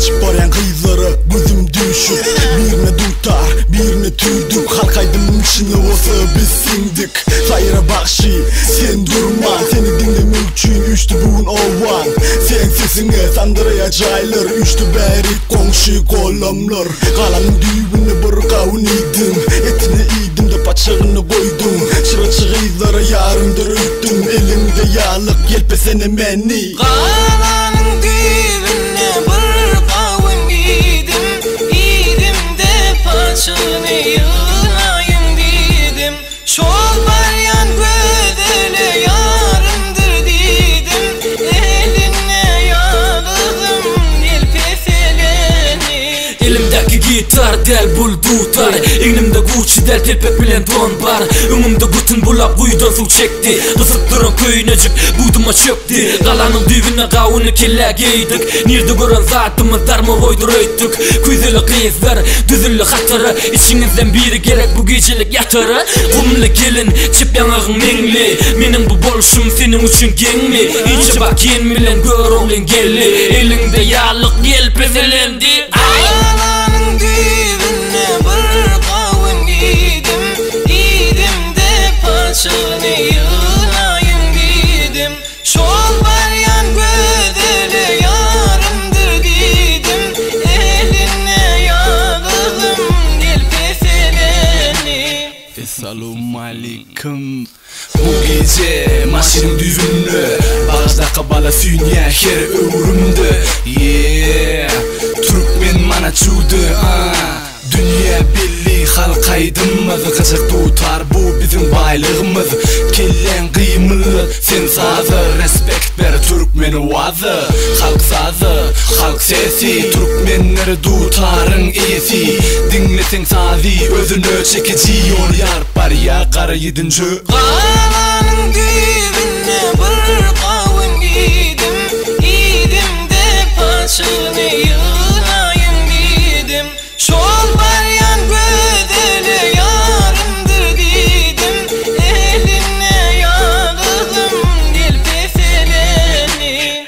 Geçip barayan kıyızları gözüm düşüp birine tutar, birine tüydük. Halkaydımın içine olsa biz sindik. Sayıra bakşı, sen durma. Seni dinlemek için üçtü bugün ovan. Sen sesine sandırayacaklar. Üçtü beri komşu kolumlar. Kalanın düğünü bir kavun idim. Etini idim de paçağını koydum. Şırıçı kıyızlara yarımdır öttüm. Elimde yağlık yelpesene meni. Kalanın düğününe bir kavun idim. İdim de paçağını yığılayım dedim. Şol baryan gödele yarımdır dedim. Eline yağladım yelpeseleni. Elimdeki gitar del bul dutar. Elimde Gucci del tepek bilen don bar. Önümde gutun bulak kuyudan su çekti. Kısık duran köynecik buduma çöktü. Kalanın düğüne kavunu kelle giydik. Nerede gören zatımız darma koydur öydük. Güzeli kızlar düzüllü hatırı. İçinizden biri gerek bu gecelik yatırı. Kumlu gelin çip yanağın mengli. Benim bu bolşum senin için gen mi? İnce bak yen bilen gör oğlun gelli. Elinde yağlık yelpeselendi. Kalanın düğününe bir kavun idim. İdim de paçağını yığılayım dedim. Şol baryan gödele yarımdır dedim. Eline yağladım yelpeseleni. Esselamu aleyküm. Bu gece maşinin düğünü. Bağızda kabala sünye her ömrümde. Yeah, Türkmen mana çudu. Dünya belli halkaydımız. Gıcık tutar bu bizim baylığımız. Kellen kıyımlı sen sazı. Respekt ver Türkmen vazı. Halk sazı, halk sesi. Türkmenleri tutarın iyisi. Dinlesen sazı özünü çekici. Yor yar par ya kar yedinci. Kalanın düğününe bir kavun idim. İdim de paçağını yığılayım dedim. Şol baryan gödele yarımdır dedim. Eline yağladım yelpeseleni.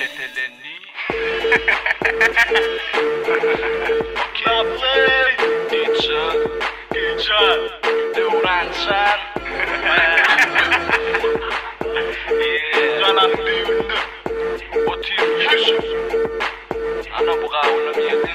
Ana bu kavunum yedim.